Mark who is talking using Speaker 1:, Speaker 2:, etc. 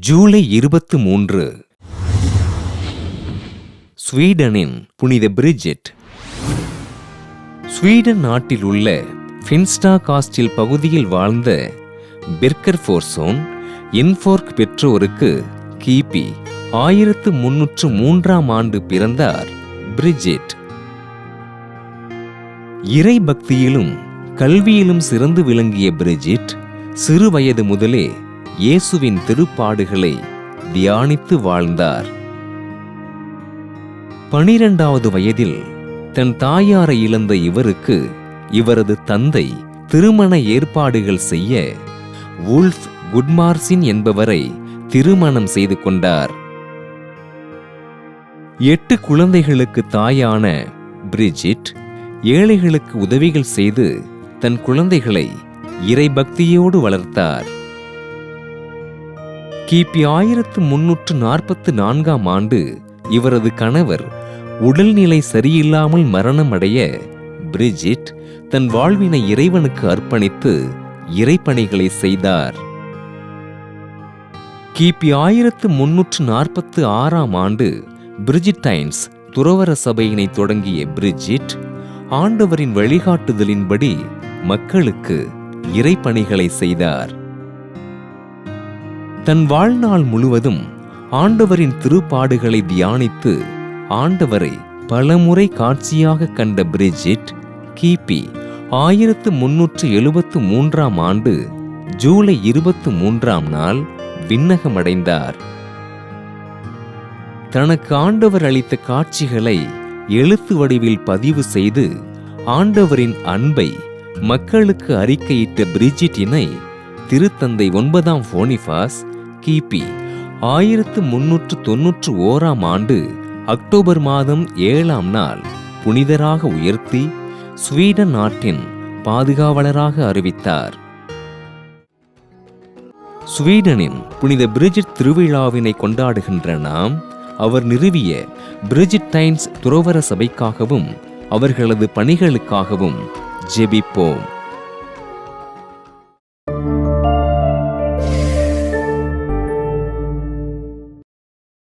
Speaker 1: ஜூலை 23 ஸ்வீடனின் புனித Brigitte. Sweden நாட்டில் உள்ள ஃபின்ஸ்டா காஸ்டில் பகுதியில் வாழ்ந்த பெர்கர்ஃபோர்சோன் இன்ஃபோர்க் பெற்றோருக்கு கிபி 1303 பிறந்தார் பிரிஜிட். இறை பக்தியிலும் கல்வியிலும் சிறந்து விளங்கிய பிரிஜிட் சிறு வயது முதலே இயேசுவின் திருப்பாடுகளை தியானித்து வாழ்ந்தார். 12வது வயதில் தன் தாயாரை இழந்த இவருக்கு இவரது தந்தை திருமண ஏற்பாடுகள் செய்ய வுல்ஃப் குட்மார்சின் என்பவரை திருமணம் செய்து கொண்டார். 8 குழந்தைகளுக்கு தாயான பிரிஜிட் ஏழைகளுக்கு உதவிகள் செய்து தன் குழந்தைகளை இறைபக்தியோடு வளர்த்தார். கிபி 1344 இவரது கணவர் உடல்நிலை சரியில்லாமல் மரணமடைய பிரிஜிட் தன் வாழ்வினை இறைவனுக்கு அர்ப்பணித்து இறைப்பணிகளை செய்தார். கிபி 1346 பிரிஜிட்டைன்ஸ் துறவற சபையினை தொடங்கிய பிரிஜிட் ஆண்டவரின் வழிகாட்டுதலின்படி மக்களுக்கு இறைப்பணிகளை செய்தார். தன் வாழ்நாள் முழுவதும் ஆண்டவரின் திருப்பாடுகளை தியானித்து ஆண்டவரை பலமுறை காட்சியாக கண்ட பிரிஜிட் கிபி 1373 ஜூலை 23 விண்ணகமடைந்தார். தனக்கு ஆண்டவர் அளித்த காட்சிகளை எழுத்து வடிவில் பதிவு செய்து ஆண்டவரின் அன்பை மக்களுக்கு அறிக்கையிட்ட பிரிஜிட்டினை திருத்தந்தை 9ஆம் போனிபாஸ் கிபி 1391 அக்டோபர் மாதம் 7 புனிதராக உயர்த்தி ஸ்வீடன் நாட்டின் பாதுகாவலராக அறிவித்தார். ஸ்வீடனின் புனித பிரிஜிட் திருவிழாவினை கொண்டாடுகின்ற நாம் அவர் நிறுவிய பிரிஜிட்டைன்ஸ் துறவற சபைக்காகவும் அவர்களது பணிகளுக்காகவும் ஜெபிப்போம்.